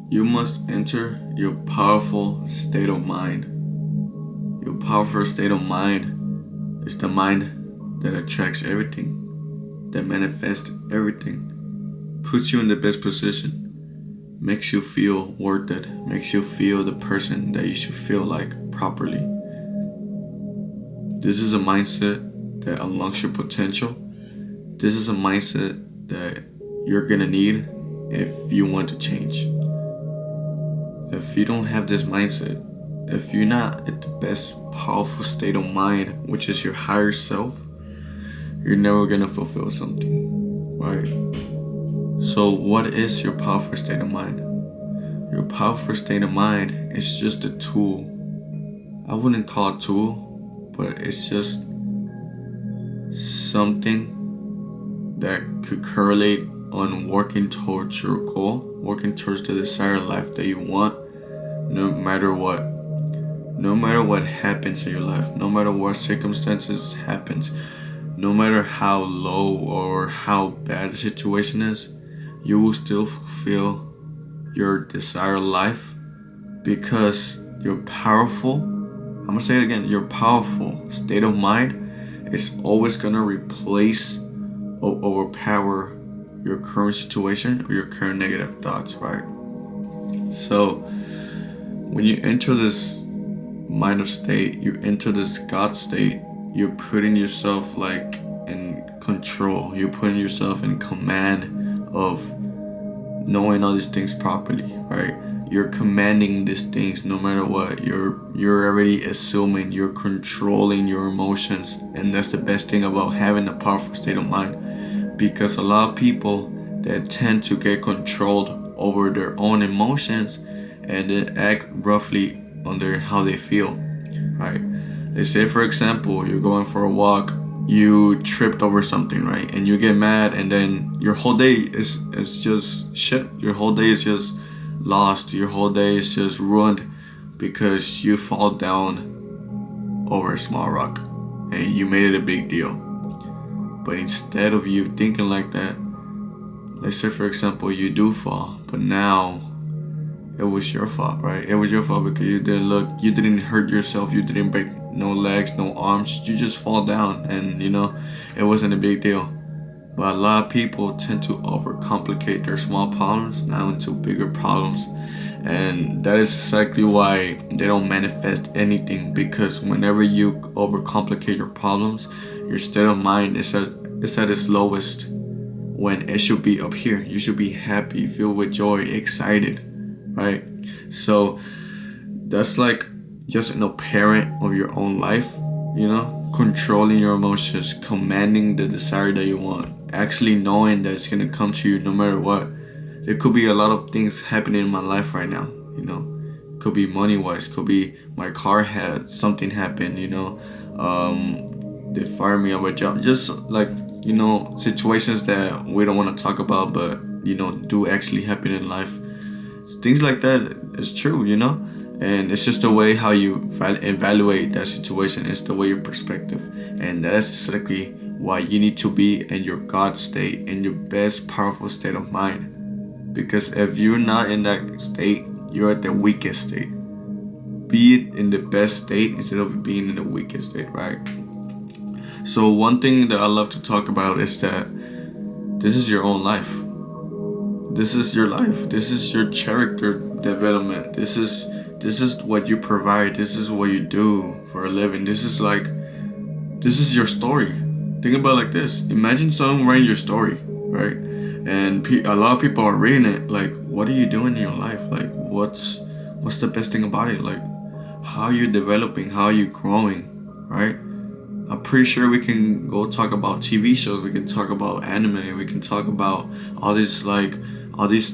You must enter your powerful state of mind. Your powerful state of mind is the mind that attracts everything, that manifests everything, puts you in the best position, makes you feel worth it, makes you feel the person that you should feel like properly. This is a mindset that unlocks your potential. This is a mindset that you're gonna need if you want to change. If you don't have this mindset, if you're not at the best powerful state of mind, which is your higher self, you're never gonna fulfill something, right? So what is your powerful state of mind? Your powerful state of mind is just a tool. I wouldn't call it a tool, but it's just something that could correlate on working towards your goal, working towards the desired life that you want, no matter what. No matter what happens in your life, no matter what circumstances happens, no matter how low or how bad the situation is, you will still fulfill your desired life because your powerful, I'm gonna say it again, your powerful state of mind is always gonna replace or overpower your current situation or your current negative thoughts, right? So when you enter this mind of state, you enter this God state, you're putting yourself like in control, you're putting yourself in command of knowing all these things properly, right? You're commanding these things no matter what. You're already assuming, you're controlling your emotions, and that's the best thing about having a powerful state of mind. Because a lot of people that tend to get controlled over their own emotions and then act roughly under how they feel, right? Let's say, for example, you're going for a walk, you tripped over something, right? And you get mad, and then your whole day is just shit. Your whole day is just lost. Your whole day is just ruined because you fall down over a small rock and you made it a big deal. But instead of you thinking like that, let's say, for example, you do fall, but now it was your fault, right? It was your fault because you didn't look, you didn't hurt yourself, you didn't break no legs, no arms, you just fall down, and it wasn't a big deal. But a lot of people tend to overcomplicate their small problems now into bigger problems, and that is exactly why they don't manifest anything. Because whenever you overcomplicate your problems, your state of mind is at its lowest when it should be up here. You should be happy, filled with joy, excited, right? So that's like just an apparent of your own life, controlling your emotions, commanding the desire that you want, actually knowing that it's gonna come to you no matter what. There could be a lot of things happening in my life right now, could be money wise, could be my car had something happen, they fire me on my job, just like situations that we don't want to talk about, but do actually happen in life. Things like that is true, and it's just the way how you evaluate that situation. It's the way your perspective, and that's exactly why you need to be in your God state, in your best powerful state of mind. Because if you're not in that state, you're at the weakest state. Be it in the best state instead of being in the weakest state, right? So one thing that I love to talk about is that this is your own life. This is your life. This is your character development. This is what you provide. This is what you do for a living. This is your story. Think about it like this. Imagine someone writing your story, right? And a lot of people are reading it like, what are you doing in your life? Like, what's the best thing about it? Like, how are you developing? How are you growing, right? I'm pretty sure we can go talk about TV shows. We can talk about anime. We can talk about all these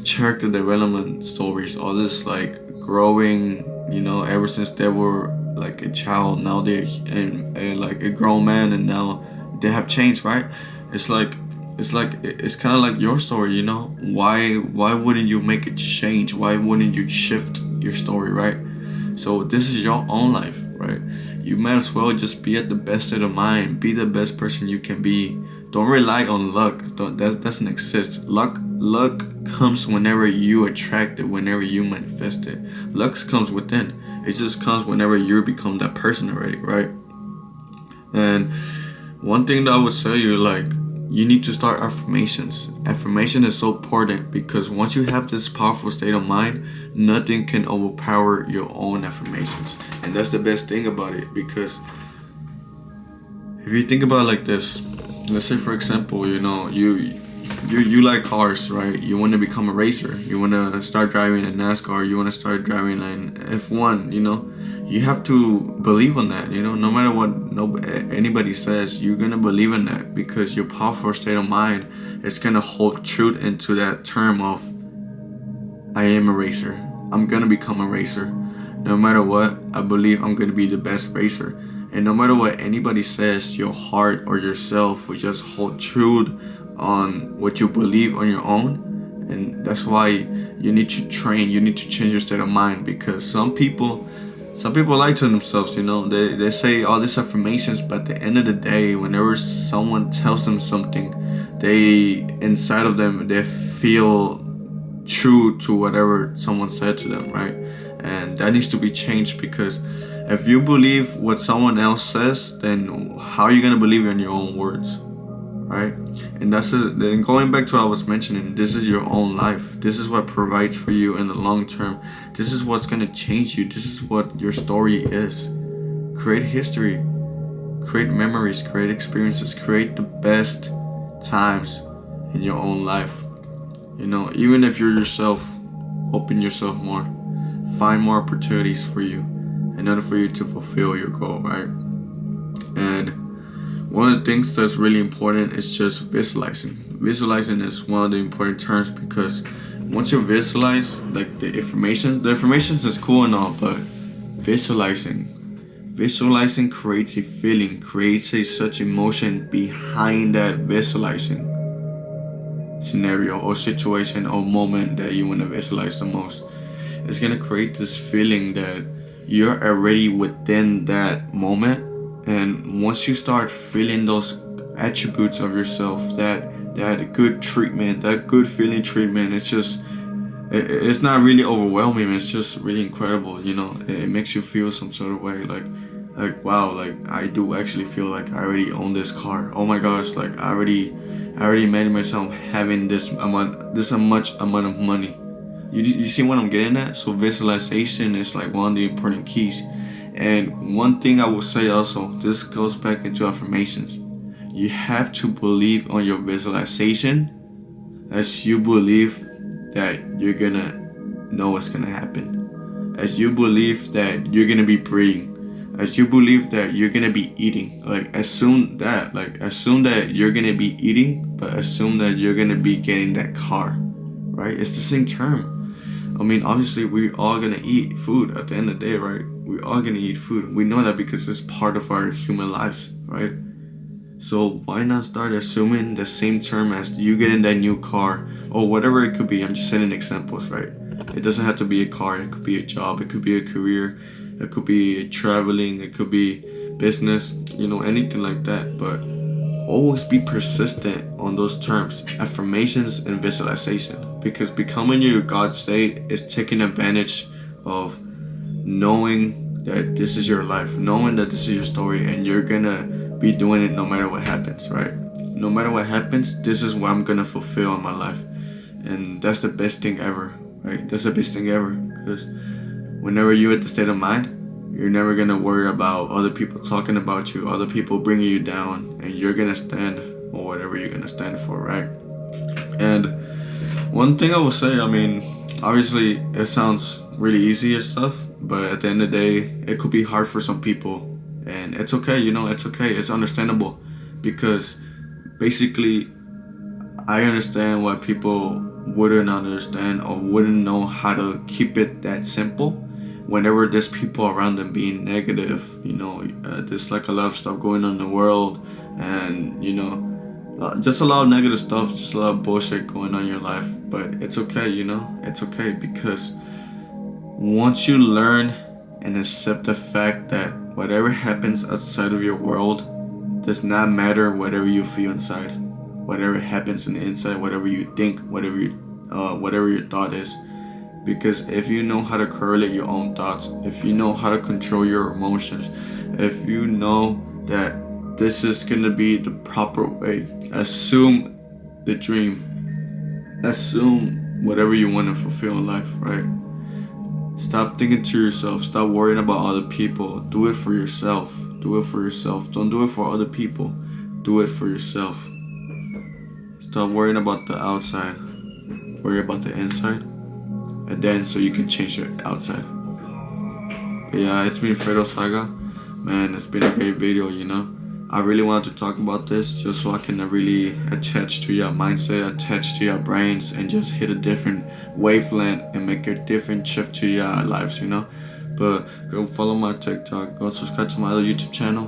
character development stories. All this growing. Ever since they were like a child, now they're and like a grown man, and now they have changed, right? It's kind of like your story. Why wouldn't you make it change? Why wouldn't you shift your story, right? So this is your own life, right? You might as well just be at the best state of mind, be the best person you can be, Don't rely on luck. That doesn't exist. Luck comes whenever you attract it, whenever you manifest it. Luck comes within. It just comes whenever you become that person already, right? And one thing that I would tell you, like, you need to start affirmations. Affirmation is so important because once you have this powerful state of mind, nothing can overpower your own affirmations. And that's the best thing about it, because if you think about it like this, let's say for example, you like cars, right? You want to become a racer. You want to start driving a NASCAR. You want to start driving an F1. You have to believe on that. No matter what anybody says, you're gonna believe in that because your powerful state of mind is gonna hold truth into that term of I am a racer. I'm gonna become a racer. No matter what, I believe I'm gonna be the best racer. And no matter what anybody says, your heart or yourself will just hold truth on what you believe on your own. And that's why you need to train, you need to change your state of mind, because some people lie to themselves. They say all these affirmations, but at the end of the day, whenever someone tells them something, they inside of them, they feel true to whatever someone said to them, right? And that needs to be changed, because if you believe what someone else says, then how are you going to believe in your own words, right? And that's it. Then going back to what I was mentioning, this is your own life. This is what provides for you in the long term. This is what's going to change you. This is what your story is. Create history, create memories, create experiences, create the best times in your own life. Even if you're yourself, open yourself more, find more opportunities for you in order for you to fulfill your goal, right? And one of the things that's really important is just visualizing. Visualizing is one of the important terms, because once you visualize, like, the information is cool and all, but visualizing creates a feeling, creates such emotion behind that visualizing scenario or situation or moment that you want to visualize the most. It's gonna create this feeling that you're already within that moment. And once you start feeling those attributes of yourself, that good treatment, that good feeling treatment, it's not really overwhelming. It's just really incredible. It makes you feel some sort of way, like wow, like I do actually feel like I already own this car. Oh my gosh, like I already imagine myself having this much amount of money. You see what I'm getting at? So visualization is like one of the important keys. And one thing I will say also, this goes back into affirmations. You have to believe on your visualization as you believe that you're gonna know what's gonna happen. As you believe that you're gonna be breathing. As you believe that you're gonna be eating. Assume that you're gonna be eating, but assume that you're gonna be getting that car. Right? It's the same term. I mean, obviously, we're all gonna eat food at the end of the day, right? We're all gonna eat food. We know that because it's part of our human lives, right? So why not start assuming the same term as you getting that new car or whatever it could be? I'm just setting examples, right? It doesn't have to be a car. It could be a job. It could be a career. It could be traveling. It could be business. Anything like that. But always be persistent on those terms, affirmations and visualization, because becoming your God state is taking advantage of knowing that this is your life, knowing that this is your story, and you're gonna be doing it no matter what happens, right? No matter what happens, this is what I'm gonna fulfill in my life. And that's the best thing ever, right? That's the best thing ever, because whenever you're at the state of mind, you're never gonna worry about other people talking about you, other people bringing you down, and you're gonna stand for whatever you're gonna stand for, right? And one thing I will say, I mean, obviously it sounds really easy and stuff, but at the end of the day, it could be hard for some people, and it's okay, it's okay, it's understandable, because basically I understand why people wouldn't understand or wouldn't know how to keep it that simple. Whenever there's people around them being negative, there's like a lot of stuff going on in the world, and just a lot of negative stuff, just a lot of bullshit going on in your life. But it's okay, it's okay, because once you learn and accept the fact that whatever happens outside of your world does not matter, whatever you feel inside. whatever happens in the inside, whatever you think, whatever your thought is. Because if you know how to correlate your own thoughts, if you know how to control your emotions, if you know that this is gonna be the proper way, assume the dream, assume whatever you want to fulfill in life, right? Stop thinking to yourself. Stop worrying about other people. Do it for yourself. Do it for yourself. Don't do it for other people. Do it for yourself. Stop worrying about the outside. Worry about the inside. And then so you can change your outside. But yeah, it's been Fredo Saga. Man, it's been a great video, you know. I really wanted to talk about this just so I can really attach to your mindset, attach to your brains, and just hit a different wavelength and make a different shift to your lives, you know. But go follow my TikTok, go subscribe to my other YouTube channel,